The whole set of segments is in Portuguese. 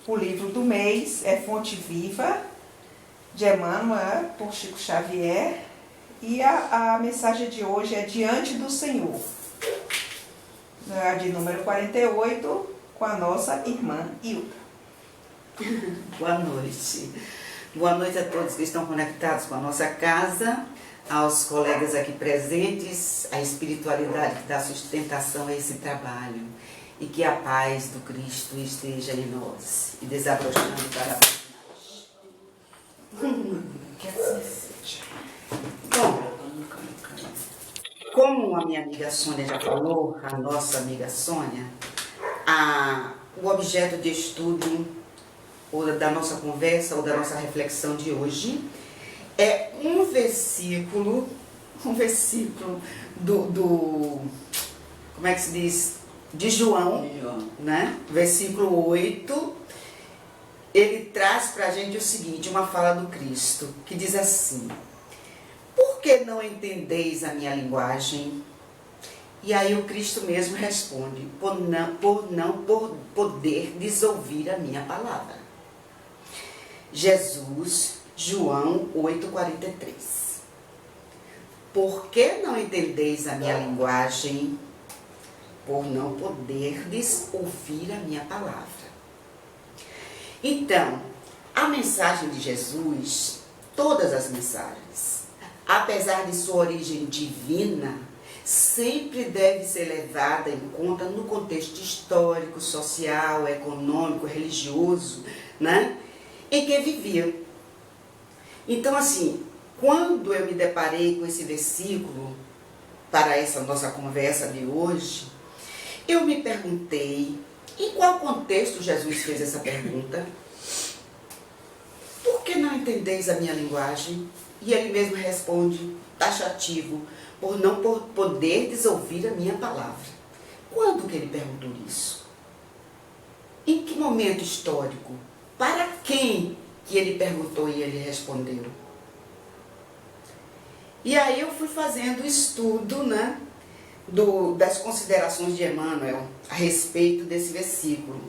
O livro do mês é Fonte Viva, de Emmanuel, por Chico Xavier. E a mensagem de hoje é Diante do Senhor, de número 48, com a nossa irmã Hilda. Boa noite. Boa noite a todos que estão conectados com a nossa casa, aos colegas aqui presentes, a espiritualidade que dá sustentação a esse trabalho. E que a paz do Cristo esteja em nós e desabrochando para nós. Que assim seja. Bom, como a minha amiga Sônia já falou, a nossa amiga Sônia, o objeto de estudo ou da nossa conversa ou da nossa reflexão de hoje é um versículo do como é que se diz? De João, né? Versículo 8, ele traz para a gente o seguinte, uma fala do Cristo, que diz assim: por que não entendeis a minha linguagem? E aí o Cristo mesmo responde: por não poder desouvir a minha palavra. Jesus, João 8,43. Por que não entendeis a minha linguagem? Por não poderdes ouvir a minha palavra. Então, a mensagem de Jesus, todas as mensagens, apesar de sua origem divina, sempre deve ser levada em conta no contexto histórico, social, econômico, religioso, né, em que vivia. Então, assim, quando eu me deparei com esse versículo para essa nossa conversa de hoje, eu me perguntei, em qual contexto Jesus fez essa pergunta? Por que não entendeis a minha linguagem? E ele mesmo responde, taxativo, por não poderdes ouvir a minha palavra. Quando que ele perguntou isso? Em que momento histórico? Para quem que ele perguntou e ele respondeu? E aí eu fui fazendo o estudo, né, das considerações de Emmanuel a respeito desse versículo.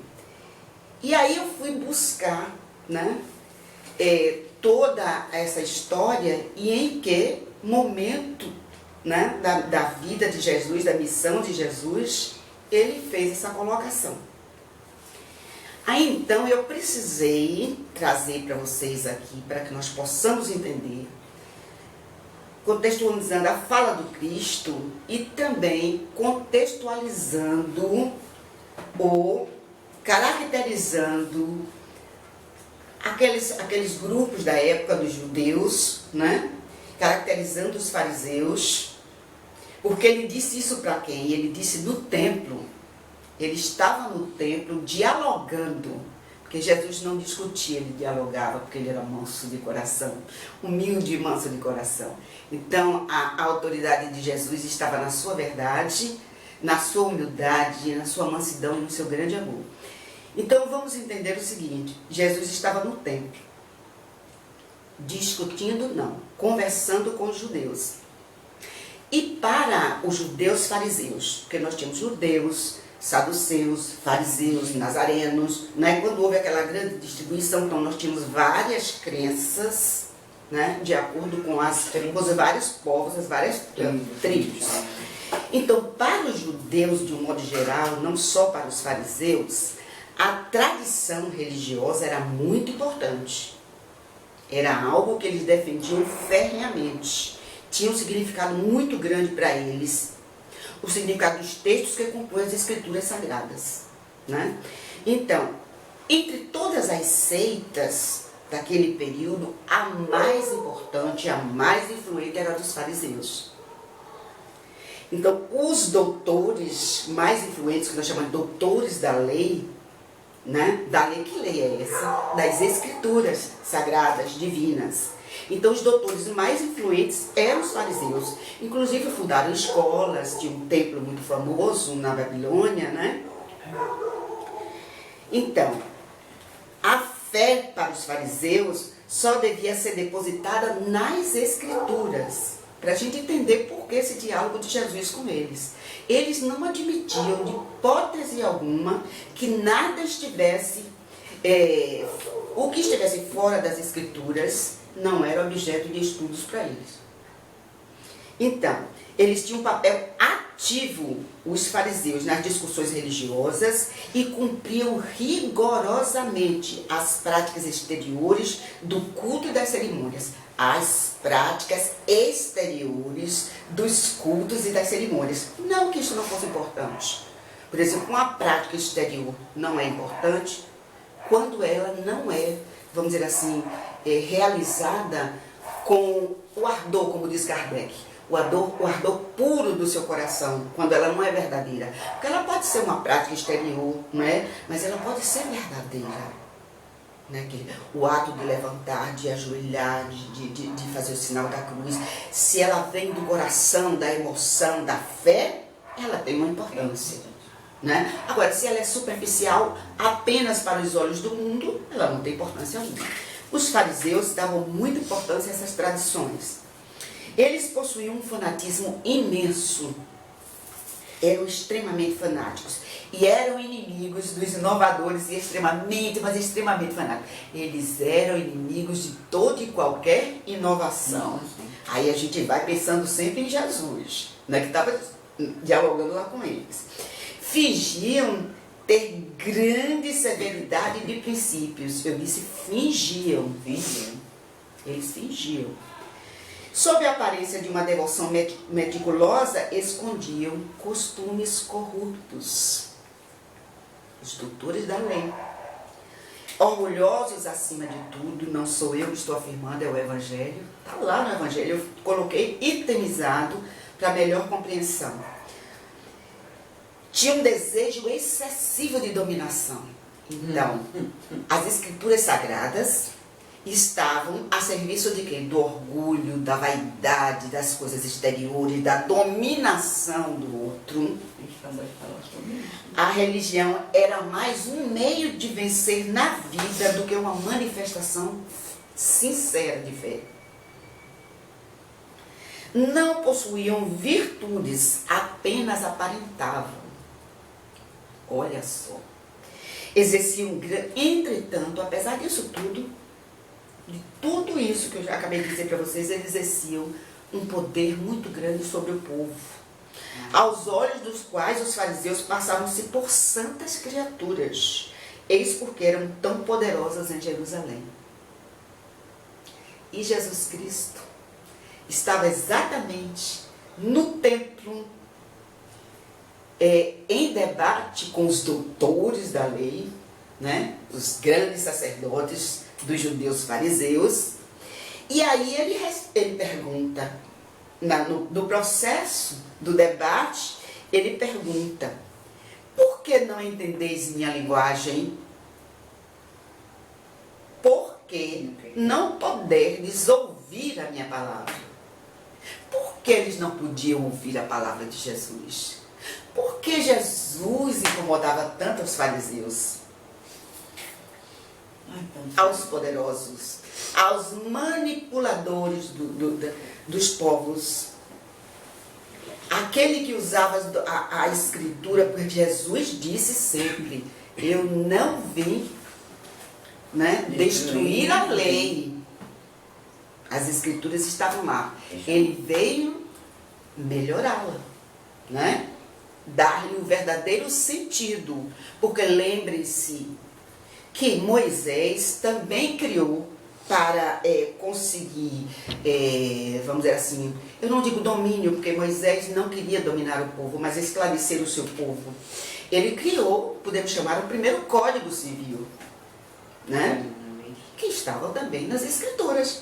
E aí eu fui buscar, né, toda essa história e em que momento, né, da vida de Jesus, da missão de Jesus, ele fez essa colocação. Aí então eu precisei trazer para vocês aqui, para que nós possamos entender, contextualizando a fala do Cristo e também contextualizando ou caracterizando aqueles grupos da época dos judeus, né? Caracterizando os fariseus, porque ele disse isso para quem? Ele disse no templo. Ele estava no templo dialogando, porque Jesus não discutia, ele dialogava, porque ele era manso de coração, humilde e manso de coração. Então, a autoridade de Jesus estava na sua verdade, na sua humildade, na sua mansidão e no seu grande amor. Então, vamos entender o seguinte, Jesus estava no templo, discutindo não, conversando com os judeus. E para os judeus fariseus, porque nós tínhamos judeus, saduceus, fariseus, nazarenos, né? Quando houve aquela grande distribuição, então nós tínhamos várias crenças, né? De acordo com os vários povos, as várias tribos. Então, para os judeus, de um modo geral, não só para os fariseus, a tradição religiosa era muito importante. Era algo que eles defendiam ferrenhamente. Tinha um significado muito grande para eles. O significado dos textos que compõem as escrituras sagradas, né? Então, entre todas as seitas daquele período, a mais importante, a mais influente era a dos fariseus. Então, os doutores mais influentes, que nós chamamos de doutores da lei, né? Da lei, que lei é essa? Das escrituras sagradas, divinas. Então, os doutores mais influentes eram os fariseus. Inclusive, fundaram escolas, tinha um templo muito famoso na Babilônia, né? Então, a fé para os fariseus só devia ser depositada nas escrituras. Para a gente entender por que esse diálogo de Jesus com eles. Eles não admitiam de hipótese alguma que nada estivesse o que estivesse fora das Escrituras não era objeto de estudos para eles. Então, eles tinham um papel ativo, os fariseus, nas discussões religiosas e cumpriam rigorosamente as práticas exteriores do culto e das cerimônias. As práticas exteriores dos cultos e das cerimônias. Não que isso não fosse importante. Por exemplo, uma prática exterior não é importante quando ela não é, vamos dizer assim, realizada com o ardor, como diz Kardec. O ardor puro do seu coração, quando ela não é verdadeira. Porque ela pode ser uma prática exterior, não é? Mas ela pode ser verdadeira. Né? O ato de levantar, de ajoelhar, de fazer o sinal da cruz, se ela vem do coração, da emoção, da fé, ela tem uma importância. Né? Agora, se ela é superficial apenas para os olhos do mundo, ela não tem importância alguma. Os fariseus davam muita importância a essas tradições. Eles possuíam um fanatismo imenso, eram extremamente fanáticos e eram inimigos dos inovadores e extremamente fanáticos. Eles eram inimigos de toda e qualquer inovação. Aí a gente vai pensando sempre em Jesus, né, que estava dialogando lá com eles. Fingiam ter grande severidade de princípios. Eu disse fingiam. Eles fingiam. Sob a aparência de uma devoção meticulosa, escondiam costumes corruptos. Os doutores da lei. Orgulhosos acima de tudo, não sou eu que estou afirmando, é o Evangelho. Está lá no Evangelho, eu coloquei itemizado para melhor compreensão. Tinha um desejo excessivo de dominação. Então, as Escrituras Sagradas estavam a serviço de quê? Do orgulho, da vaidade, das coisas exteriores, da dominação do outro. A religião era mais um meio de vencer na vida do que uma manifestação sincera de fé. Não possuíam virtudes, apenas aparentavam. Olha só. Exerciam, entretanto, apesar disso tudo, de tudo isso que eu já acabei de dizer para vocês, eles exerciam um poder muito grande sobre o povo, aos olhos dos quais os fariseus passavam-se por santas criaturas, eis porque eram tão poderosas em Jerusalém. E Jesus Cristo estava exatamente no templo, em debate com os doutores da lei, né? Os grandes sacerdotes dos judeus fariseus, e aí ele pergunta, no processo do debate, ele pergunta: por que não entendeis minha linguagem? Por que não poderdes ouvir a minha palavra? Por que eles não podiam ouvir a palavra de Jesus? Por que Jesus incomodava tanto os fariseus? Aos poderosos, aos manipuladores dos povos, aquele que usava a Escritura, porque Jesus disse sempre: eu não vim, né, destruir a lei. As Escrituras estavam lá, ele veio melhorá-la, né? Dar-lhe o verdadeiro sentido, porque lembrem-se que Moisés também criou para conseguir, vamos dizer assim, eu não digo domínio, porque Moisés não queria dominar o povo, mas esclarecer o seu povo. Ele criou, podemos chamar, o primeiro Código Civil, né? Que estava também nas Escrituras.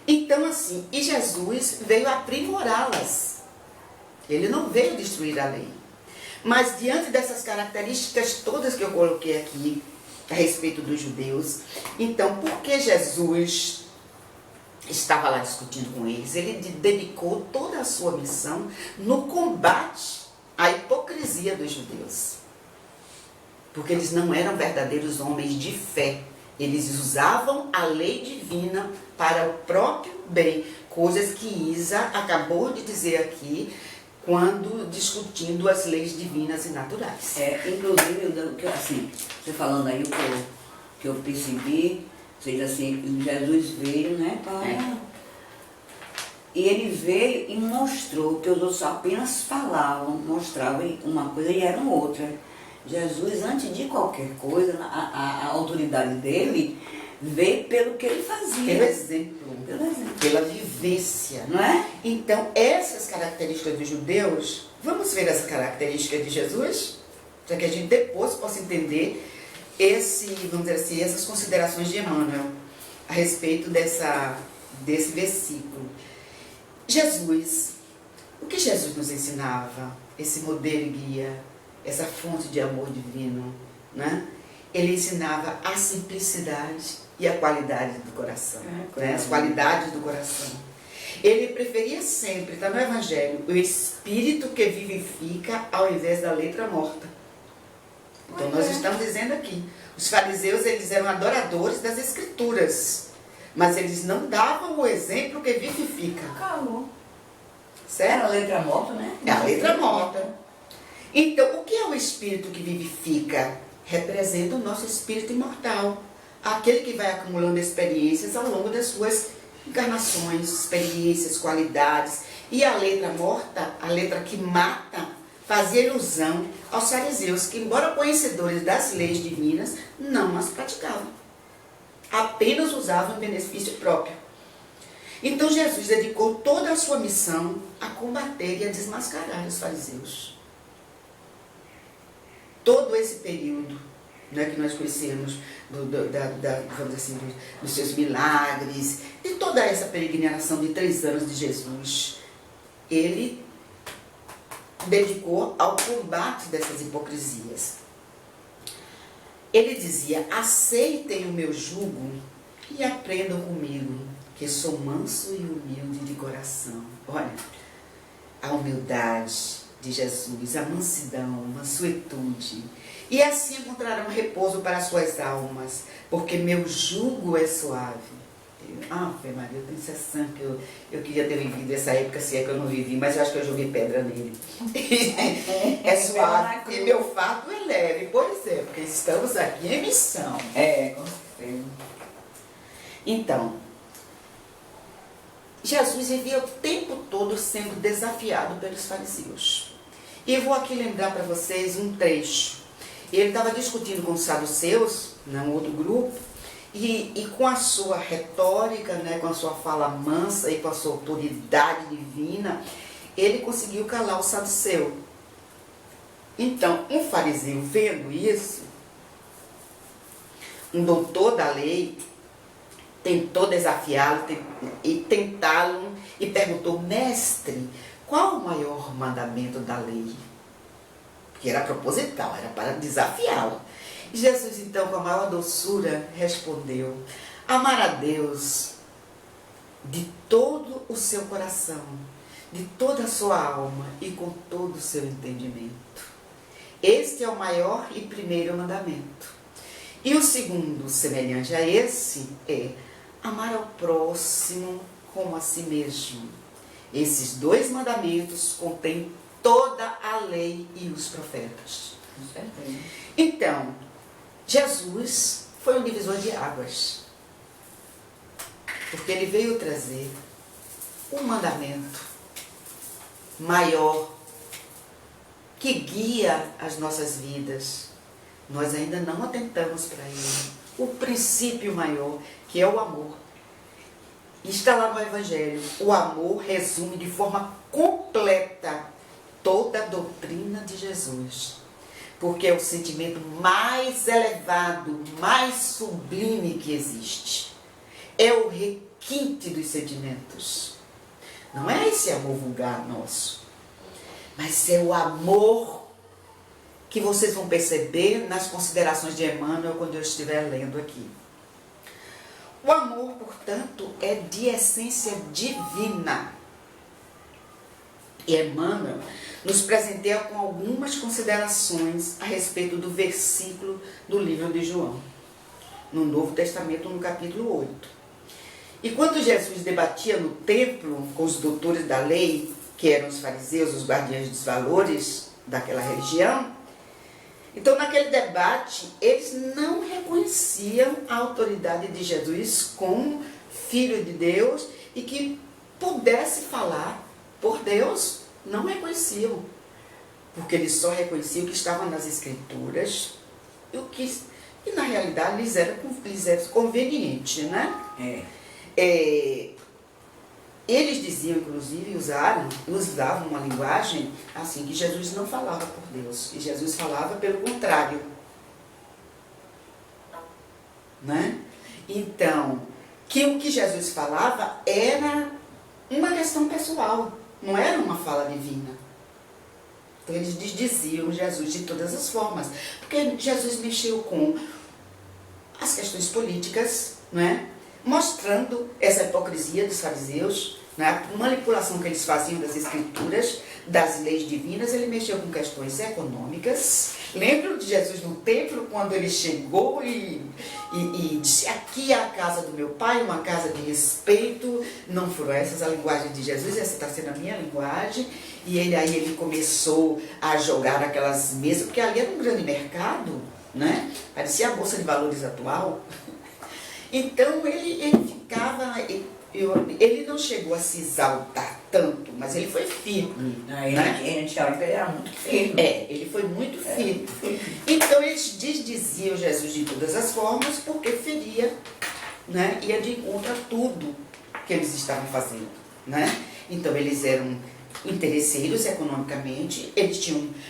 Então, assim, e Jesus veio aprimorá-las. Ele não veio destruir a lei. Mas diante dessas características todas que eu coloquei aqui a respeito dos judeus, então por que Jesus estava lá discutindo com eles? Ele dedicou toda a sua missão no combate à hipocrisia dos judeus. Porque eles não eram verdadeiros homens de fé. Eles usavam a lei divina para o próprio bem. Coisas que Isa acabou de dizer aqui, quando discutindo as leis divinas e naturais. Inclusive, assim, você falando aí, que eu percebi, seja assim, Jesus veio, né, e ele veio e mostrou que os outros apenas falavam, mostravam uma coisa e eram outra. Jesus, antes de qualquer coisa, a autoridade dele veio pelo que ele fazia. Pelo exemplo. Pela vivência. Não é? Então, essas características dos judeus, vamos ver as características de Jesus? Para que a gente depois possa entender vamos dizer assim, essas considerações de Emmanuel a respeito desse versículo. Jesus, o que Jesus nos ensinava? Esse modelo e guia, essa fonte de amor divino, né? Ele ensinava a simplicidade e a qualidade do coração, né? As qualidades do coração. Ele preferia sempre, está no Evangelho, o espírito que vivifica ao invés da letra morta. Então nós estamos dizendo aqui, os fariseus eles eram adoradores das Escrituras, mas eles não davam o exemplo que vivifica. Calma. Certo? Era a letra morta, né? É a letra morta. Então, o que é o espírito que vivifica? Representa o nosso espírito imortal. Aquele que vai acumulando experiências ao longo das suas encarnações, experiências, qualidades. E a letra morta, a letra que mata, fazia ilusão aos fariseus, que embora conhecedores das leis divinas, não as praticavam. Apenas usavam em benefício próprio. Então Jesus dedicou toda a sua missão a combater e a desmascarar os fariseus. Todo esse período, né, que nós conhecemos vamos dizer assim, dos seus milagres, de toda essa peregrinação de 3 anos de Jesus, ele dedicou ao combate dessas hipocrisias. Ele dizia: aceitem o meu jugo e aprendam comigo, que sou manso e humilde de coração. Olha, a humildade de Jesus, a mansidão, a mansuetude. E assim encontrarão repouso para as suas almas, porque meu jugo é suave. Ave Maria, eu tenho sensação que eu queria ter vivido essa época, se é que eu não vivi, mas eu acho que eu joguei pedra nele. É suave e meu fardo é leve. Pois é, porque estamos aqui em missão. Com certeza. Então, Jesus vivia o tempo todo sendo desafiado pelos fariseus. E eu vou aqui lembrar para vocês um trecho. Ele estava discutindo com os saduceus, um outro grupo, e com a sua retórica, né, com a sua fala mansa e com a sua autoridade divina, ele conseguiu calar o saduceu. Então, um fariseu vendo isso, um doutor da lei, tentou desafiá-lo e tentá-lo e perguntou: mestre, qual o maior mandamento da lei? Que era proposital, era para desafiá-lo. E Jesus, então, com a maior doçura, respondeu: amar a Deus de todo o seu coração, de toda a sua alma e com todo o seu entendimento. Este é o maior e primeiro mandamento. E o segundo, semelhante a esse, é amar ao próximo como a si mesmo. Esses 2 mandamentos contêm toda a lei e os profetas. Então, Jesus foi um divisor de águas, porque ele veio trazer um mandamento maior que guia as nossas vidas. Nós ainda não atentamos para ele. O princípio maior, que é o amor. Está lá no Evangelho. O amor resume de forma completa toda a doutrina de Jesus. Porque é o sentimento mais elevado, mais sublime que existe. É o requinte dos sentimentos. Não é esse amor vulgar nosso, mas é o amor que vocês vão perceber nas considerações de Emmanuel quando eu estiver lendo aqui. O amor, portanto, é de essência divina. E Emmanuel nos presenteia com algumas considerações a respeito do versículo do livro de João, no Novo Testamento, no capítulo 8. E quando Jesus debatia no templo com os doutores da lei, que eram os fariseus, os guardiões dos valores daquela religião. Então, naquele debate, eles não reconheciam a autoridade de Jesus como Filho de Deus e que pudesse falar por Deus, não reconheciam. Porque eles só reconheciam o que estava nas Escrituras e na realidade lhes era conveniente, né? Eles diziam, inclusive, usavam uma linguagem assim, que Jesus não falava por Deus, que Jesus falava pelo contrário. Né? Então, que o que Jesus falava era uma questão pessoal, não era uma fala divina. Então, eles desdiziam Jesus de todas as formas, porque Jesus mexeu com as questões políticas, né? Mostrando essa hipocrisia dos fariseus, né? A manipulação que eles faziam das escrituras, das leis divinas. Ele mexeu com questões econômicas. Lembram de Jesus no templo, quando ele chegou e disse: aqui é a casa do meu pai, uma casa de respeito. Não foram essas a linguagem de Jesus, essa está sendo a minha linguagem. E aí ele começou a jogar aquelas mesas, porque ali era um grande mercado, né? Parecia a Bolsa de Valores atual. Então ele ficava, ele não chegou a se exaltar tanto, mas ele foi firme. Ele era muito firme. Ele foi muito firme. Então eles desdiziam Jesus de todas as formas, porque feria, né? Ia de encontro a tudo que eles estavam fazendo, né? Então eles eram interesseiros economicamente, eles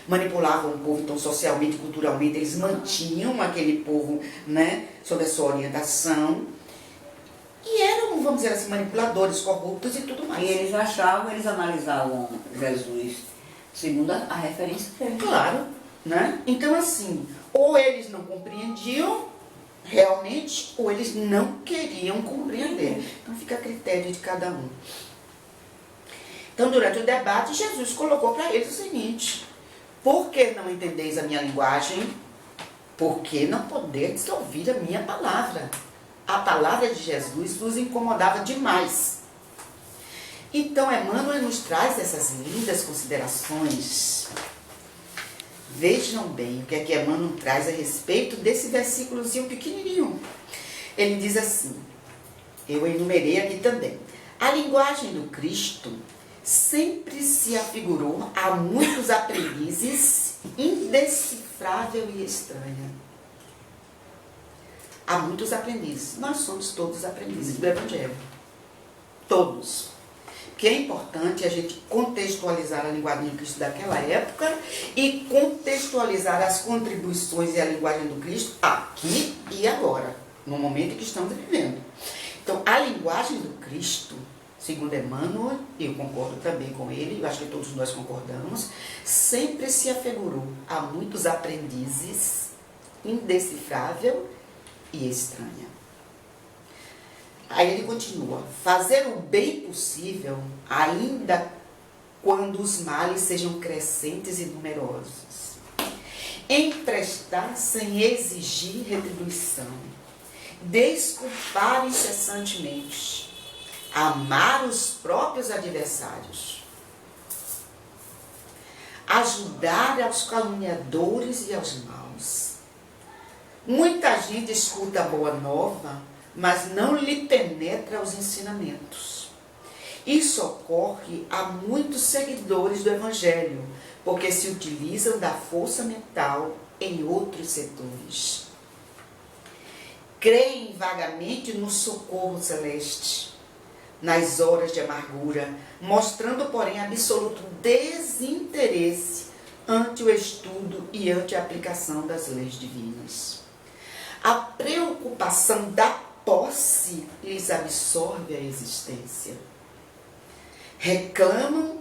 manipulavam o povo, então socialmente, culturalmente, eles mantinham aquele povo, né, sob a sua orientação, e eram, vamos dizer assim, manipuladores, corruptos e tudo mais. E eles analisavam Jesus segundo a referência deles. Claro, né? Então assim, ou eles não compreendiam realmente, ou eles não queriam compreender. Então fica a critério de cada um. Então, durante o debate, Jesus colocou para eles o seguinte: por que não entendeis a minha linguagem? Por que não podeis ouvir a minha palavra? A palavra de Jesus vos incomodava demais. Então, Emmanuel nos traz essas lindas considerações. Vejam bem o que é que Emmanuel traz a respeito desse versículozinho pequenininho. Ele diz assim, eu enumerei aqui também: a linguagem do Cristo sempre se afigurou a muitos aprendizes indecifrável e estranha. Há muitos aprendizes. Nós somos todos aprendizes do Evangelho. Todos. O que é importante é a gente contextualizar a linguagem do Cristo daquela época e contextualizar as contribuições e a linguagem do Cristo aqui e agora, no momento em que estamos vivendo. Então, a linguagem do Cristo, segundo Emmanuel, e eu concordo também com ele, eu acho que todos nós concordamos, sempre se afigurou a muitos aprendizes, indecifrável e estranha. Aí ele continua: fazer o bem possível, ainda quando os males sejam crescentes e numerosos. Emprestar sem exigir retribuição. Desculpar incessantemente. Amar os próprios adversários, ajudar aos caluniadores e aos maus. Muita gente escuta a boa nova, mas não lhe penetra os ensinamentos. Isso ocorre a muitos seguidores do Evangelho, porque se utilizam da força mental em outros setores. Creem vagamente no socorro celeste, nas horas de amargura, mostrando, porém, absoluto desinteresse ante o estudo e ante a aplicação das leis divinas. A preocupação da posse lhes absorve a existência. Reclamam,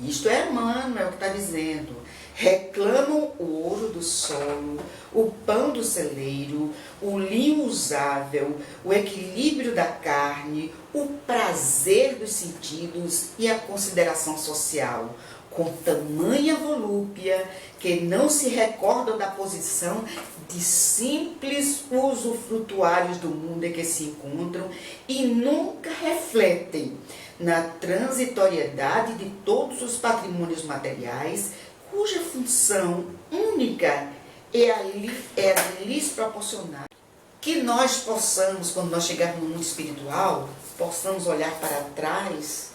isto é Emmanuel que está dizendo, reclamam o ouro do solo, o pão do celeiro, o linho usável, o equilíbrio da carne, o prazer dos sentidos e a consideração social, com tamanha volúpia que não se recordam da posição de simples usufrutuários do mundo em que se encontram e nunca refletem na transitoriedade de todos os patrimônios materiais, cuja função única é a lhes proporcionar que nós possamos, quando nós chegarmos no mundo espiritual, possamos olhar para trás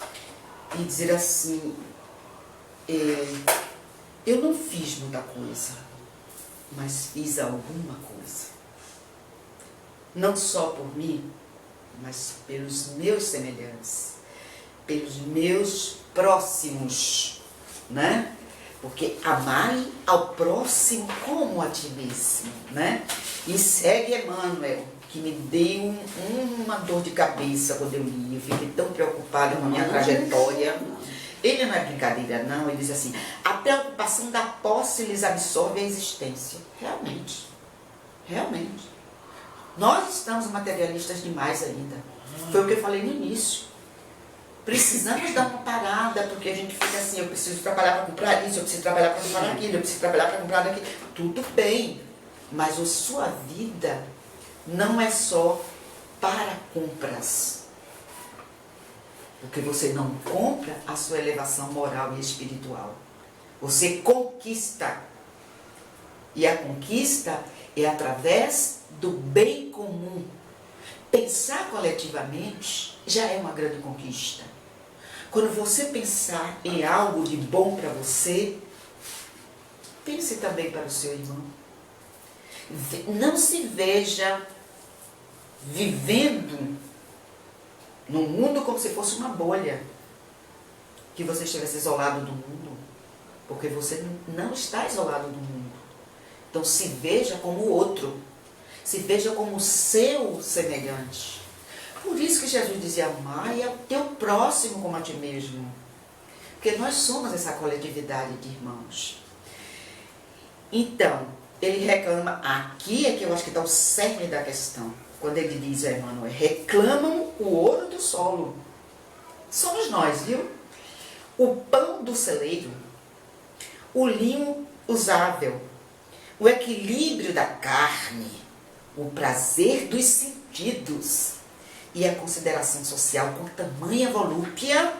e dizer assim, eu não fiz muita coisa, mas fiz alguma coisa. Não só por mim, mas pelos meus semelhantes, pelos meus próximos, né? Porque amai ao próximo como a ti mesmo, né? E segue Emmanuel, que me deu uma dor de cabeça quando eu li. Eu fiquei tão preocupada com a minha trajetória. Ele não é brincadeira, não. Ele diz assim, a preocupação da posse lhes absorve a existência. Realmente. Realmente. Nós estamos materialistas demais ainda. Foi o que eu falei no início. Precisamos dar uma parada, porque a gente fica assim, eu preciso trabalhar para comprar isso, eu preciso trabalhar para comprar aquilo, eu preciso trabalhar para comprar aquilo. Tudo bem, mas a sua vida não é só para compras. Porque você não compra a sua elevação moral e espiritual. Você conquista. E a conquista é através do bem comum. Pensar coletivamente já é uma grande conquista. Quando você pensar em algo de bom para você, pense também para o seu irmão. Não se veja vivendo num mundo como se fosse uma bolha, que você estivesse isolado do mundo, porque você não está isolado do mundo. Então se veja como o outro, se veja como o seu semelhante. Por isso que Jesus dizia, amai ao teu próximo como a ti mesmo. Porque nós somos essa coletividade de irmãos. Então, ele reclama, aqui é que eu acho que está o cerne da questão. Quando ele diz, Emmanuel, reclamam o ouro do solo. Somos nós, viu? O pão do celeiro, o linho usável, o equilíbrio da carne, o prazer dos sentidos e a consideração social com tamanha volúpia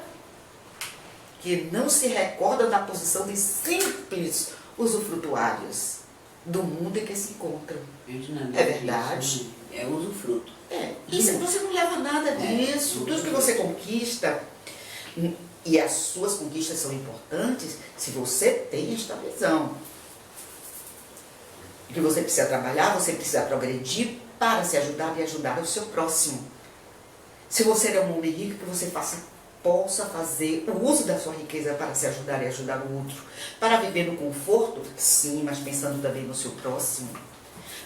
que não se recordam da posição de simples usufrutuários do mundo em que se encontram. É verdade. É usufruto. Isso você não leva nada disso. Tudo que você conquista, e as suas conquistas são importantes se você tem esta visão. Que você precisa trabalhar, você precisa progredir para se ajudar e ajudar o seu próximo. Se você é um homem rico, que você possa fazer o uso da sua riqueza para se ajudar e ajudar o outro. Para viver no conforto, sim, mas pensando também no seu próximo.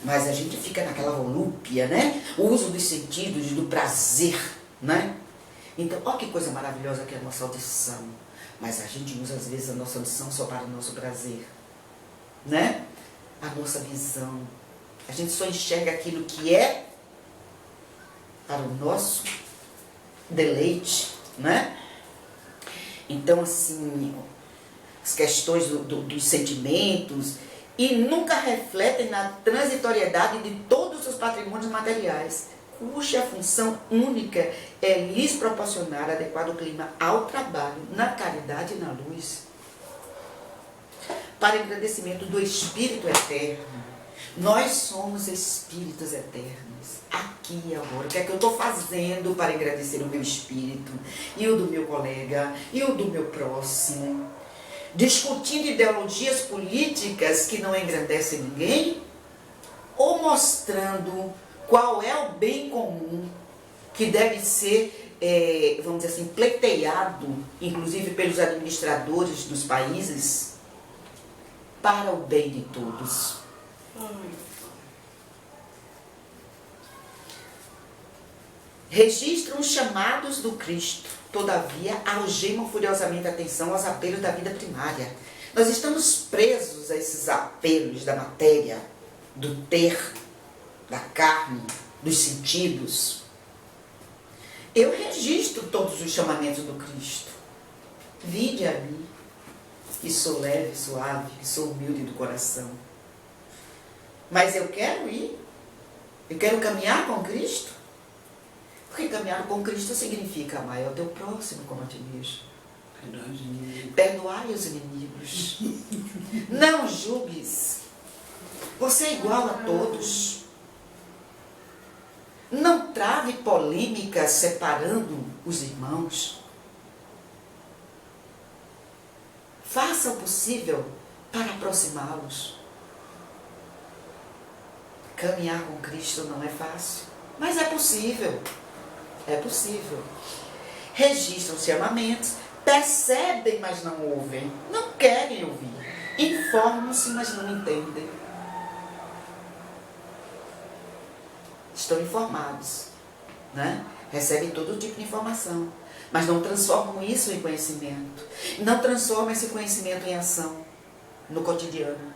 Mas a gente fica naquela volúpia, né? O uso dos sentidos, do prazer, né? Então, olha que coisa maravilhosa que é a nossa audição. Mas a gente usa, às vezes, a nossa audição só para o nosso prazer, né? A nossa visão. A gente só enxerga aquilo que é para o nosso deleite, né? Então, assim, as questões dos sentimentos, e nunca refletem na transitoriedade de todos os patrimônios materiais, cuja função única é lhes proporcionar adequado clima ao trabalho, na caridade e na luz, para engrandecimento do Espírito eterno. Nós somos espíritos eternos, aqui e agora. O que é que eu estou fazendo para engrandecer o meu espírito, e o do meu colega, e o do meu próximo? Discutindo ideologias políticas que não engrandecem ninguém? Ou mostrando qual é o bem comum que deve ser, vamos dizer assim, pleiteado, inclusive pelos administradores dos países, para o bem de todos? Registram os chamados do Cristo, todavia algemam furiosamente a atenção aos apelos da vida primária. Nós estamos presos a esses apelos da matéria, do ter, da carne, dos sentidos. Eu registro todos os chamamentos do Cristo. Vinde a mim, que sou leve, suave, que sou humilde do coração. Mas eu quero ir, eu quero caminhar com Cristo. Porque caminhar com Cristo significa amar ao teu próximo como a ti mesmo. Verdade. Perdoai os inimigos. Não julgues. Você é igual a todos. Não trave polêmicas separando os irmãos. Faça o possível para aproximá-los. Caminhar com Cristo não é fácil, mas é possível. É possível. Registram-se amamentos, percebem, mas não ouvem. Não querem ouvir. Informam-se, mas não entendem. Estão informados, né? Recebem todo tipo de informação, mas não transformam isso em conhecimento. Não transformam esse conhecimento em ação no cotidiano,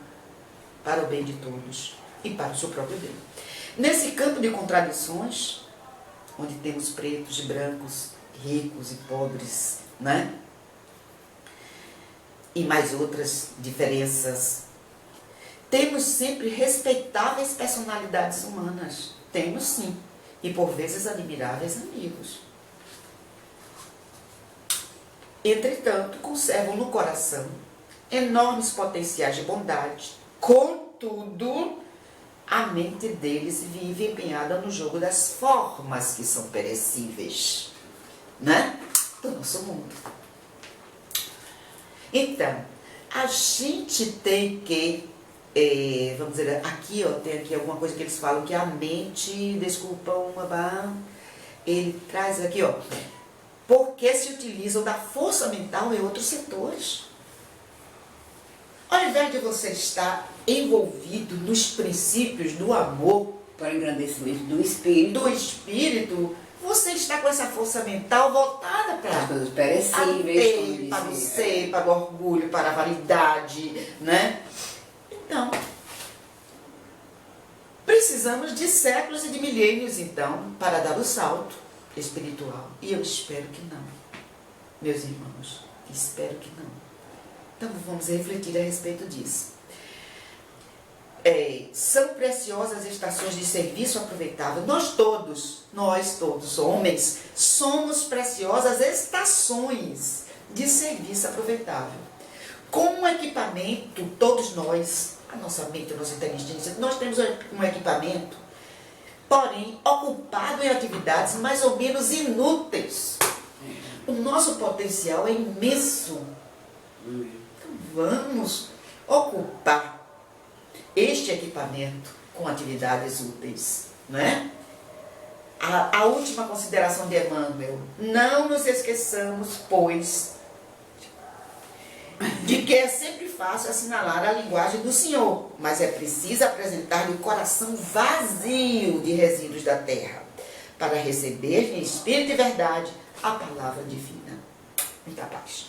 para o bem de todos e para o seu próprio bem. Nesse campo de contradições, onde temos pretos e brancos, ricos e pobres, né? E mais outras diferenças, temos sempre respeitáveis personalidades humanas. Temos sim, e por vezes admiráveis amigos. Entretanto, conservam no coração enormes potenciais de bondade. Contudo, a mente deles vive empenhada no jogo das formas que são perecíveis, né? Do nosso mundo. Então, a gente tem que, vamos dizer, aqui ó, tem aqui alguma coisa que eles falam que a mente, desculpa, ele traz aqui, ó, porque se utilizam da força mental em outros setores. Ao invés de você estar envolvido nos princípios do amor, Para o engrandecimento do espírito, você está com essa força mental voltada para as coisas perecíveis, para o ser, para o orgulho, para a vaidade, né? Então, precisamos de séculos e de milênios, então, para dar o salto espiritual. E eu espero que não, meus irmãos, espero que não. Então, vamos refletir a respeito disso. São preciosas estações de serviço aproveitável. Nós todos, homens, somos preciosas estações de serviço aproveitável. Com um equipamento, todos nós, a nossa mente, a nossa inteligência, nós temos um equipamento, porém, ocupado em atividades mais ou menos inúteis. O nosso potencial é imenso. Então, vamos ocupar este equipamento com atividades úteis, né? A última consideração de Emmanuel: não nos esqueçamos, pois, de que é sempre fácil assinalar a linguagem do Senhor, mas é preciso apresentar-lhe o coração vazio de resíduos da terra, para receber em espírito e verdade a palavra divina. Muita paz.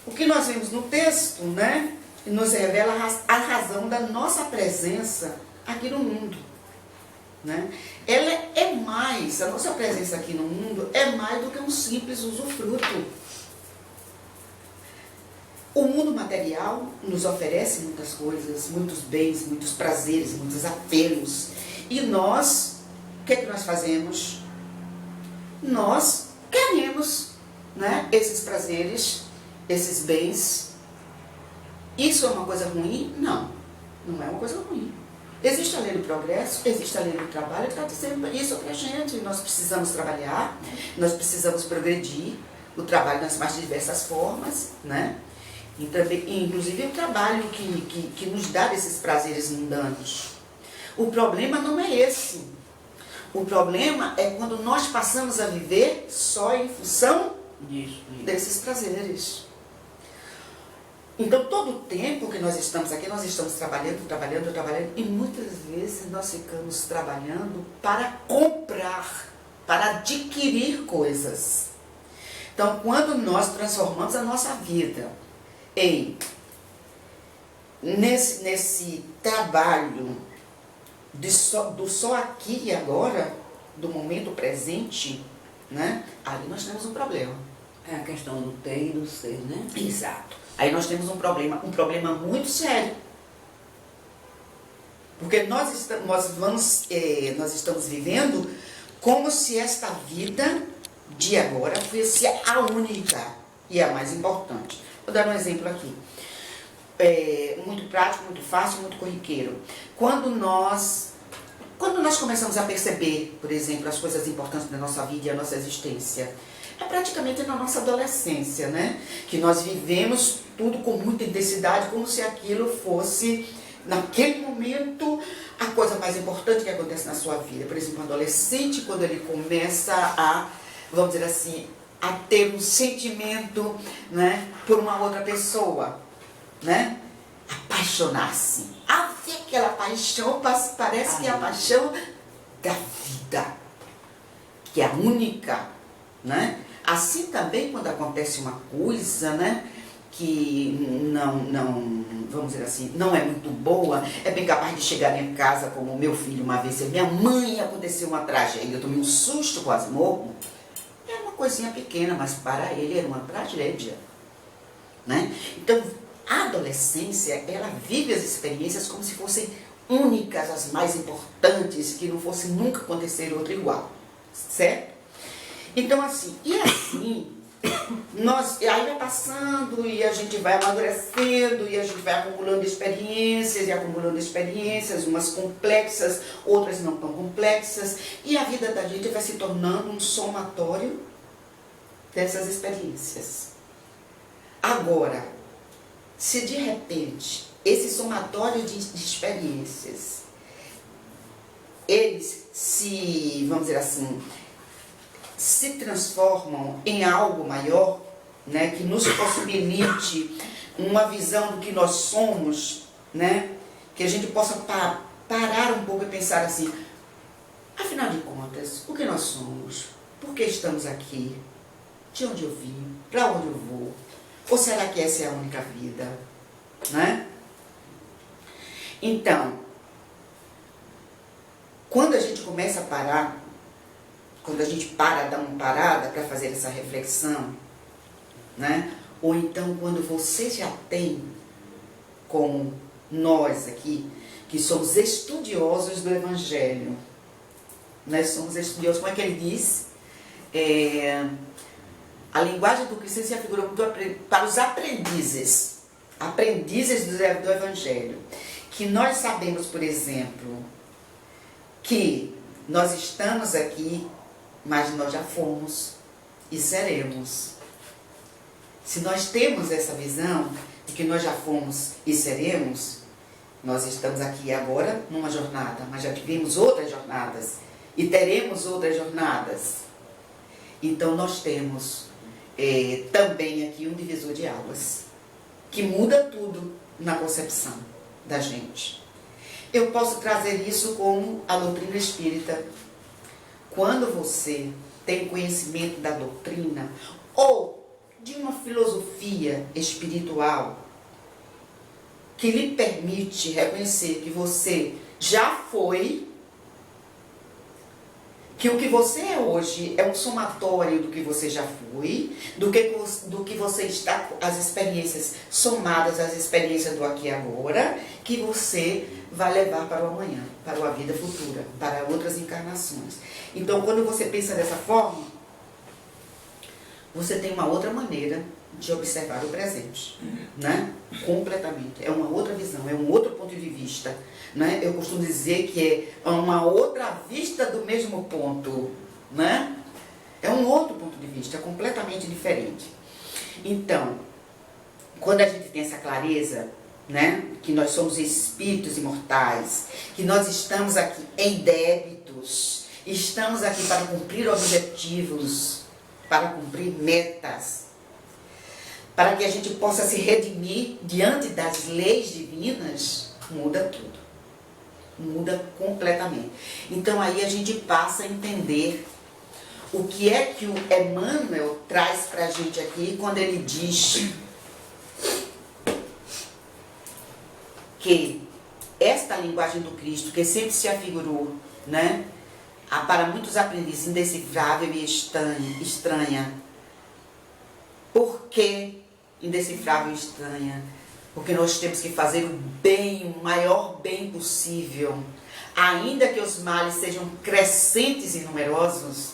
O que nós vemos no texto, né, nos revela a razão da nossa presença aqui no mundo, né? Ela é mais, a nossa presença aqui no mundo é mais do que um simples usufruto. O mundo material nos oferece muitas coisas, muitos bens, muitos prazeres, muitos apelos. E nós, o que é que nós fazemos? Nós queremos, né, esses prazeres, esses bens. Isso é uma coisa ruim? Não, não é uma coisa ruim. Existe a lei do progresso, existe a lei do trabalho, que está dizendo isso para a gente. Nós precisamos trabalhar, nós precisamos progredir, o trabalho nas mais diversas formas, né? E também, inclusive o trabalho que nos dá desses prazeres mundanos. O problema não é esse. O problema é quando nós passamos a viver só em função desses prazeres. Então, todo o tempo que nós estamos aqui, nós estamos trabalhando, e muitas vezes nós ficamos trabalhando para comprar, para adquirir coisas. Então, quando nós transformamos a nossa vida nesse trabalho do só aqui e agora, do momento presente, né? Aí nós temos um problema. É a questão do ter e do ser, né? Exato. Aí nós temos um problema muito sério. Porque nós estamos vivendo como se esta vida de agora fosse a única e a mais importante. Vou dar um exemplo aqui. Muito prático, muito fácil, muito corriqueiro. Quando nós começamos a perceber, por exemplo, as coisas importantes da nossa vida e a nossa existência, é praticamente na nossa adolescência, né? Que nós vivemos tudo com muita intensidade, como se aquilo fosse, naquele momento, a coisa mais importante que acontece na sua vida. Por exemplo, um adolescente, quando ele começa a, vamos dizer assim, a ter um sentimento, né, por uma outra pessoa, né? Apaixonar-se. Aquela paixão parece que é a paixão da vida, que é a única, né? Assim também quando acontece uma coisa, né, que não, vamos dizer assim, não é muito boa, é bem capaz de chegar em casa como o meu filho uma vez, minha mãe, aconteceu uma tragédia, eu tomei um susto, quase morro. É uma coisinha pequena, mas para ele era uma tragédia, né? Então, a adolescência, ela vive as experiências como se fossem únicas, as mais importantes, que não fosse nunca acontecer outra igual, certo? Então, assim, aí vai passando e a gente vai amadurecendo e a gente vai acumulando experiências, umas complexas, outras não tão complexas, e a vida da gente vai se tornando um somatório dessas experiências. Agora, se de repente esse somatório de experiências, eles se, vamos dizer assim, se transformam em algo maior, né, que nos possibilite uma visão do que nós somos, né, que a gente possa parar um pouco e pensar assim, afinal de contas, o que nós somos? Por que estamos aqui? De onde eu vim? Para onde eu vou? Ou será que essa é a única vida? Né? Então, quando a gente começa a parar, quando a gente dar uma parada para fazer essa reflexão, né? Ou então quando você já tem, como nós aqui, que somos estudiosos do Evangelho, nós somos estudiosos, como é que ele diz? A linguagem do cristão se afigura para os aprendizes do Evangelho, que nós sabemos, por exemplo, que nós estamos aqui, mas nós já fomos e seremos. Se nós temos essa visão de que nós já fomos e seremos, nós estamos aqui agora numa jornada, mas já tivemos outras jornadas e teremos outras jornadas. Então nós temos também aqui um divisor de águas, que muda tudo na concepção da gente. Eu posso trazer isso como a doutrina espírita. Quando você tem conhecimento da doutrina ou de uma filosofia espiritual que lhe permite reconhecer que você já foi, que o que você é hoje é um somatório do que você já foi, do que você está, as experiências somadas às experiências do aqui e agora, que você vai levar para o amanhã, para a vida futura, para outras encarnações. Então, quando você pensa dessa forma, você tem uma outra maneira de observar o presente, né? Completamente. É uma outra visão, é um outro ponto de vista, né? Eu costumo dizer que é uma outra vista do mesmo ponto, né? É um outro ponto de vista, completamente diferente. Então, quando a gente tem essa clareza, né? Que nós somos espíritos imortais, que nós estamos aqui em débitos, estamos aqui para cumprir objetivos, para cumprir metas, para que a gente possa se redimir diante das leis divinas, muda tudo. Muda completamente. Então aí a gente passa a entender o que é que o Emmanuel traz para a gente aqui quando ele diz que esta linguagem do Cristo, que sempre se afigurou, né, para muitos aprendizes indecifrável e estranha. Por que indecifrável e estranha? Porque nós temos que fazer o bem, o maior bem possível. Ainda que os males sejam crescentes e numerosos,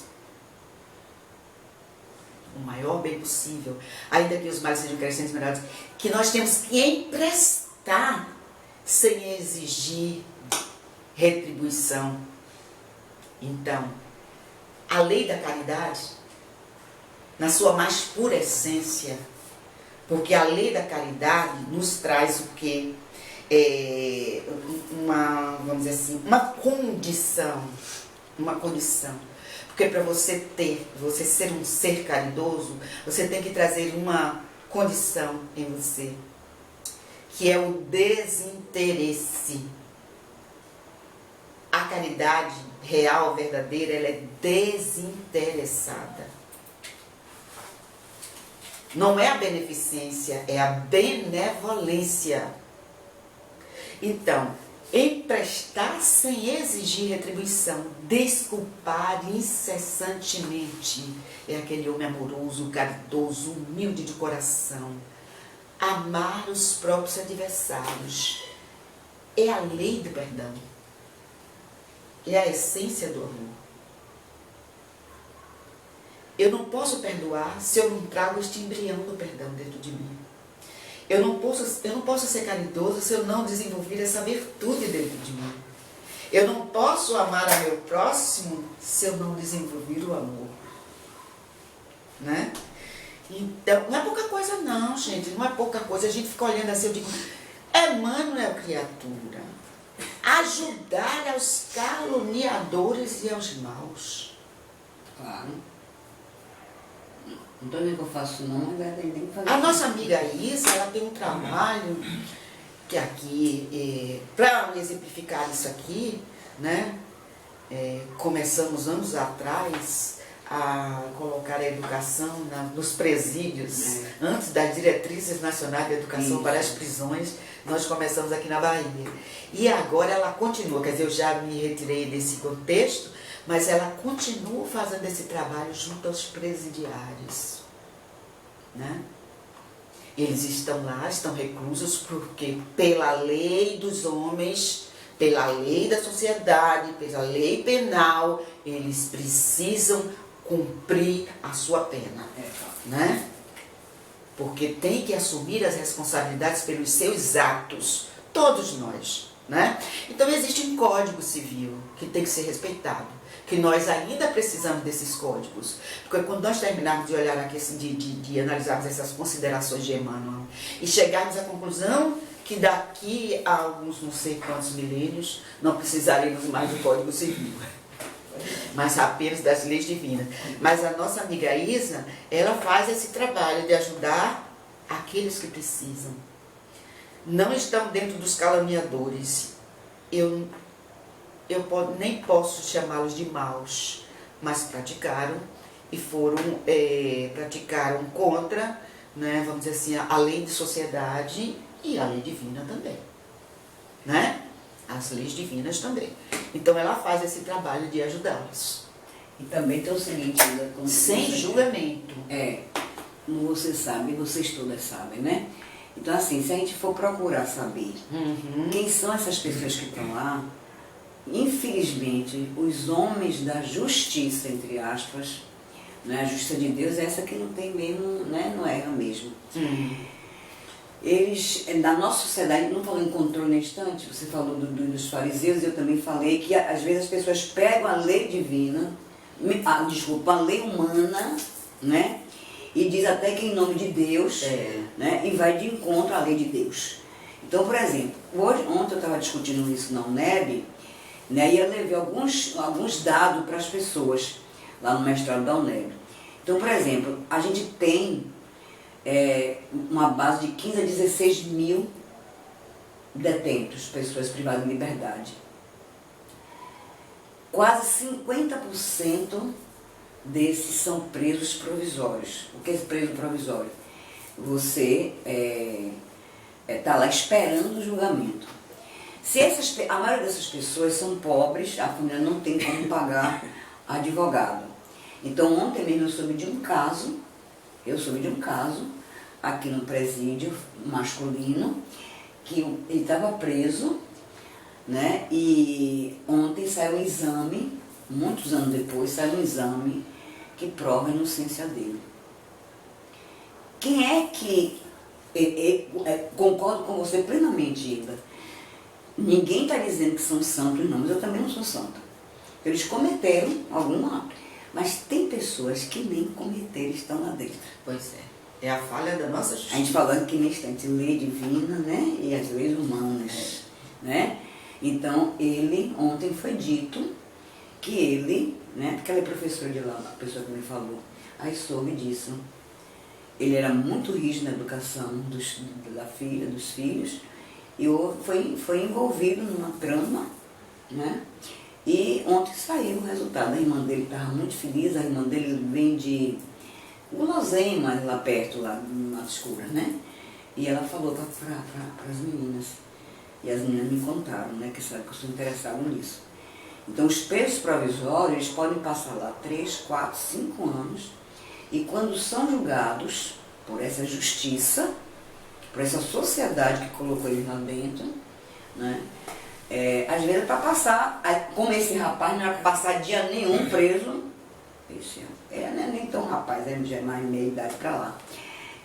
o maior bem possível, ainda que os males sejam crescentes e numerosos, que nós temos que emprestar sem exigir retribuição. Então, a lei da caridade, na sua mais pura essência, porque a lei da caridade nos traz o quê? Vamos dizer assim, uma condição. Porque para você ser um ser caridoso, você tem que trazer uma condição em você, que é o desinteresse. A caridade real, verdadeira, ela é desinteressada. Não é a beneficência, é a benevolência. Então, emprestar sem exigir retribuição, desculpar incessantemente, é aquele homem amoroso, caridoso, humilde de coração. Amar os próprios adversários é a lei do perdão, é a essência do amor. Eu não posso perdoar se eu não trago este embrião do perdão dentro de mim. Eu não posso ser caridoso se eu não desenvolver essa virtude dentro de mim. Eu não posso amar a meu próximo se eu não desenvolver o amor. Né? Então, não é pouca coisa não, gente. Não é pouca coisa. A gente fica olhando assim, eu digo, Emmanuel, criatura, ajudar aos caluniadores e aos maus. Claro. Não estou dizendo que eu faço não, mas tem que fazer. A nossa amiga Isa, ela tem um trabalho que aqui, para exemplificar isso aqui, né? Começamos anos atrás a colocar a educação nos presídios, antes das diretrizes nacionais de educação para as prisões, nós começamos aqui na Bahia. E agora ela continua, quer dizer, eu já me retirei desse contexto, mas ela continua fazendo esse trabalho junto aos presidiários. Né? Eles estão lá, estão reclusos, porque pela lei dos homens, pela lei da sociedade, pela lei penal, eles precisam cumprir a sua pena. Né? Porque tem que assumir as responsabilidades pelos seus atos, todos nós. Né? Então existe um código civil que tem que ser respeitado, que nós ainda precisamos desses códigos, porque quando nós terminarmos de olhar aqui, assim, de analisarmos essas considerações de Emmanuel e chegarmos à conclusão que daqui a alguns não sei quantos milênios não precisaremos mais do Código Civil, mas apenas das leis divinas. Mas a nossa amiga Isa, ela faz esse trabalho de ajudar aqueles que precisam. Não estão dentro dos caluniadores. Eu nem posso chamá-los de maus, mas praticaram e praticaram contra, né, vamos dizer assim, a lei de sociedade e a lei divina também, né? As leis divinas também. Então ela faz esse trabalho de ajudá-los. E também tem o seguinte, sem julgamento. Como você sabe, vocês todas sabem, né? Então assim, se a gente for procurar saber quem são essas pessoas que estão lá, infelizmente, os homens da justiça, entre aspas, né, a justiça de Deus é essa que não tem mesmo, né, não erra mesmo. Eles, da nossa sociedade, não falou em controle na instante, você falou dos fariseus, eu também falei que às vezes as pessoas pegam a lei divina, a lei humana, né, e diz até que em nome de Deus, né, e vai de encontro à lei de Deus. Então, por exemplo, ontem eu estava discutindo isso na UNEB, né, e eu levei alguns dados para as pessoas lá no mestrado da UNEB. Então, por exemplo, a gente tem uma base de 15 a 16 mil detentos, pessoas privadas de liberdade. Quase 50% desses são presos provisórios. O que é preso provisório? Você está lá esperando o julgamento. A maioria dessas pessoas são pobres, a família não tem como pagar advogado. Então ontem mesmo eu soube de um caso, aqui no presídio masculino, que ele estava preso, né? E ontem saiu um exame, muitos anos depois, saiu um exame que prova a inocência dele. Quem é que... concordo com você plenamente, Ida. Ninguém está dizendo que são santos, não, mas eu também não sou santa. Eles cometeram algum ato, mas tem pessoas que nem cometeram e estão lá dentro. Pois é. É a falha da nossa justiça. A gente falando aqui nesse instante, lei divina, né? E as leis humanas, né? Então, ele, ontem foi dito que ele, né? Porque ela é professora de lá, a pessoa que me falou, aí soube disso. Ele era muito rígido na educação da filha, dos filhos, e foi envolvido numa trama, né? E ontem saiu o resultado. A irmã dele estava muito feliz, a irmã dele vem de guloseimas lá perto, lá no Mato Escuro, né? E ela falou para as meninas, e as meninas me contaram, né? Que sabe que eu sou interessada nisso. Então, os presos provisórios, eles podem passar lá 3, 4, 5 anos, e quando são julgados por essa justiça, por essa sociedade que colocou eles lá dentro, né? Às vezes para passar, como esse rapaz não era para passar dia nenhum preso, não é nem tão rapaz, ele já é mais meia idade para lá,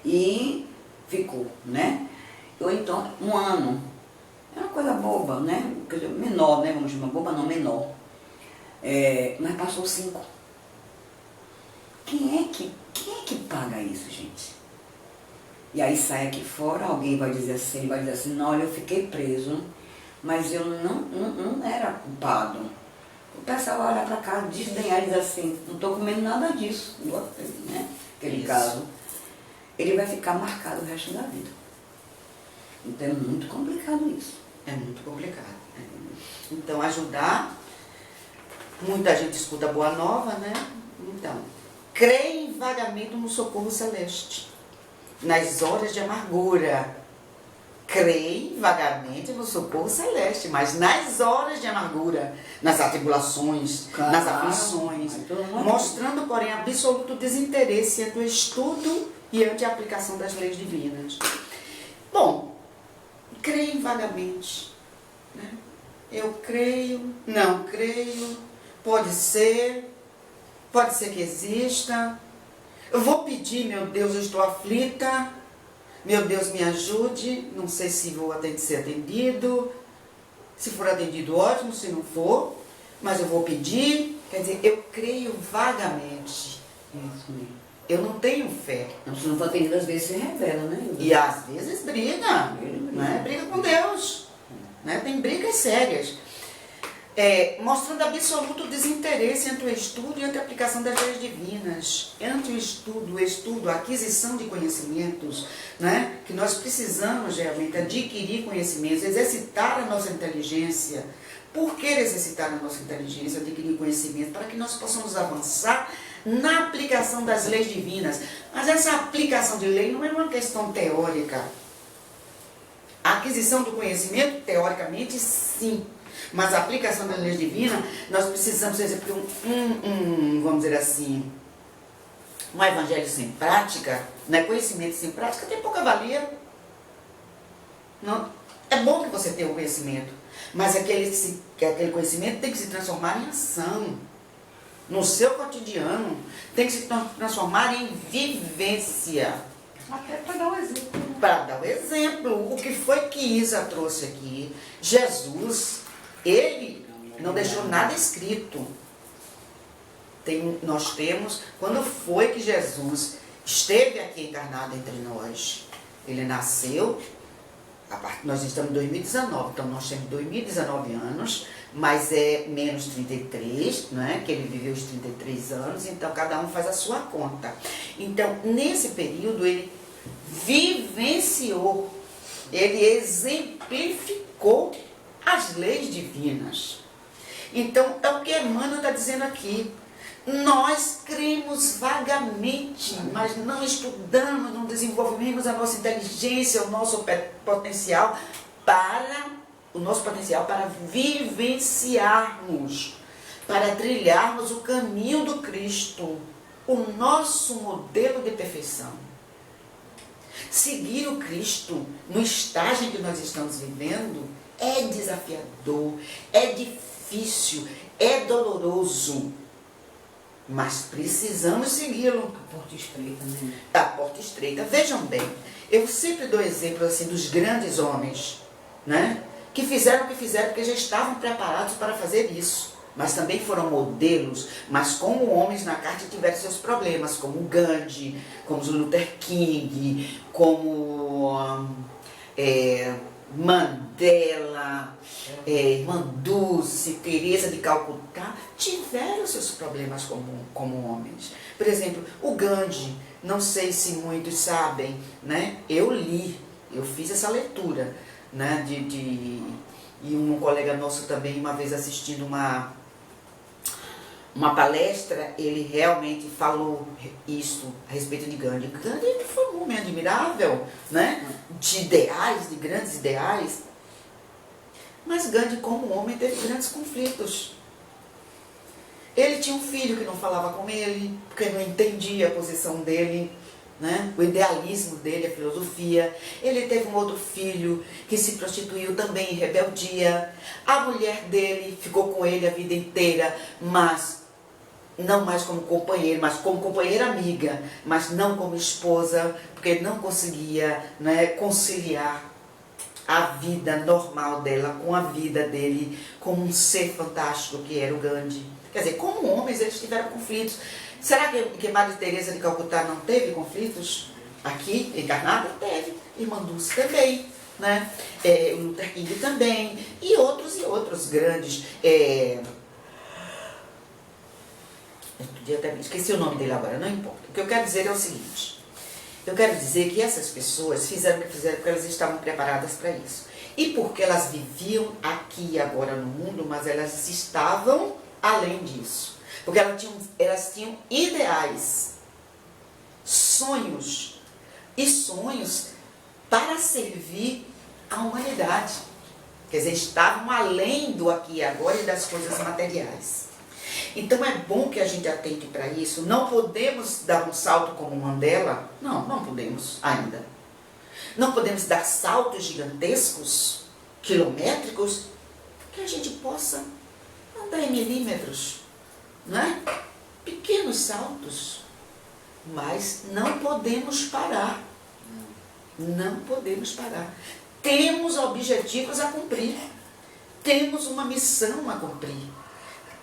e ficou, né? Ou então, 1 ano, é uma coisa boba, né? Quer dizer, menor, né? Vamos chamar boba, não, menor. Mas passou 5. Quem é que paga isso, gente? E aí sai aqui fora, alguém vai dizer assim, não, olha, eu fiquei preso, mas eu não era culpado. O pessoal vai olhar para cá, desdenhar e dizer assim, não estou comendo nada disso, né? Aquele caso. Ele vai ficar marcado o resto da vida. Então é muito complicado isso. É muito complicado. Então, ajudar, muita gente escuta a boa nova, né? Então, creem vagamente no socorro celeste, nas horas de amargura. Creem vagamente no socorro celeste, mas nas horas de amargura, nas atribulações, Claro, nas aflições, mostrando, porém, absoluto desinteresse ante o estudo e ante a aplicação das leis divinas. Bom, creem vagamente, né? Eu creio, não creio, pode ser que exista. Eu vou pedir, meu Deus, eu estou aflita, meu Deus, me ajude, não sei se vou ser atendido, se for atendido, ótimo, se não for, mas eu vou pedir, quer dizer, eu creio vagamente. Isso mesmo. Eu não tenho fé. Não, se não for atendido, às vezes se revela, né? E às vezes briga, né? Briga com Deus, né? Tem brigas sérias. Mostrando absoluto desinteresse entre o estudo e entre a aplicação das leis divinas. Entre o estudo, a aquisição de conhecimentos, né? Que nós precisamos realmente adquirir conhecimentos, exercitar a nossa inteligência. Por que exercitar a nossa inteligência, adquirir conhecimento? Para que nós possamos avançar na aplicação das leis divinas. Mas essa aplicação de lei não é uma questão teórica. A aquisição do conhecimento, teoricamente, sim. Mas a aplicação das leis divinas, nós precisamos, por exemplo, vamos dizer assim, um evangelho sem prática, né? Conhecimento sem prática tem pouca valia. Não? É bom que você tenha o conhecimento, mas aquele conhecimento tem que se transformar em ação. No seu cotidiano, tem que se transformar em vivência. Até para dar um exemplo. Para dar o exemplo, o que foi que Isa trouxe aqui? Jesus, ele não deixou nada escrito. Nós temos, quando foi que Jesus esteve aqui encarnado entre nós? Ele nasceu, nós estamos em 2019, então nós temos 2019 anos, mas é menos 33, né? Que ele viveu os 33 anos, então cada um faz a sua conta. Então, nesse período, ele vivenciou, ele exemplificou as leis divinas. Então, é o que Emmanuel está dizendo aqui. Nós cremos vagamente, mas não estudamos, não desenvolvemos a nossa inteligência, o nosso potencial para vivenciarmos, para trilharmos o caminho do Cristo, o nosso modelo de perfeição. Seguir o Cristo no estágio em que nós estamos vivendo é desafiador, é difícil, é doloroso, mas precisamos segui-lo. A porta estreita, né? A porta estreita. Vejam bem, eu sempre dou exemplo assim dos grandes homens, né? Que fizeram o que fizeram porque já estavam preparados para fazer isso. Mas também foram modelos, mas como homens na carta tiveram seus problemas, como Gandhi, como Luther King, como Mandela, Irmã Dulce, Teresa de Calcutá, tiveram seus problemas como homens. Por exemplo, o Gandhi, não sei se muitos sabem, né? Eu fiz essa leitura, né? E um colega nosso também, uma vez assistindo uma palestra, ele realmente falou isso a respeito de Gandhi. Gandhi foi um homem admirável, né? De ideais, de grandes ideais. Mas Gandhi, como homem, teve grandes conflitos. Ele tinha um filho que não falava com ele, porque não entendia a posição dele, né? O idealismo dele, a filosofia. Ele teve um outro filho que se prostituiu também em rebeldia. A mulher dele ficou com ele a vida inteira, mas não mais como companheira, mas como companheira amiga, mas não como esposa, porque ele não conseguia, né, conciliar a vida normal dela com a vida dele, como um ser fantástico que era o Gandhi. Quer dizer, como homens eles tiveram conflitos. Será que Maria Teresa de Calcutá não teve conflitos aqui, encarnada? Teve. Irmã Dulce também, né? O Luther King também, e outros grandes. Esqueci o nome dele agora, não importa. O que eu quero dizer é o seguinte: eu quero dizer que essas pessoas fizeram o que fizeram porque elas estavam preparadas para isso. E porque elas viviam aqui e agora no mundo, mas elas estavam além disso. Porque elas tinham ideais, sonhos, e sonhos para servir a humanidade. Quer dizer, estavam além do aqui e agora e das coisas materiais. Então é bom que a gente atente para isso. Não podemos dar um salto como Mandela. Não podemos ainda. Não podemos dar saltos gigantescos, quilométricos, que a gente possa andar em milímetros, né? Pequenos saltos. Mas não podemos parar. Não podemos parar. Temos objetivos a cumprir. Temos uma missão a cumprir.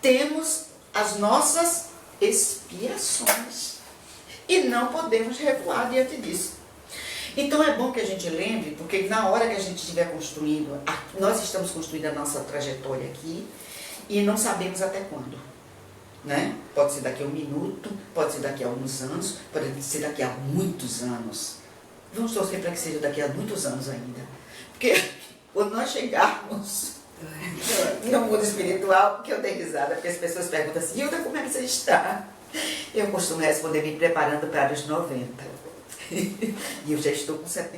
Temos as nossas expiações. E não podemos recuar diante disso. Então é bom que a gente lembre, porque na hora que a gente estiver construindo, nós estamos construindo a nossa trajetória aqui e não sabemos até quando. Né? Pode ser daqui a um minuto, pode ser daqui a alguns anos, pode ser daqui a muitos anos. Vamos torcer para que seja daqui a muitos anos ainda. Porque quando nós chegarmos no mundo espiritual, que eu dei risada, porque as pessoas perguntam assim: Hilda, como é que você está? Eu costumo responder me preparando para os 90. E eu já estou com 70.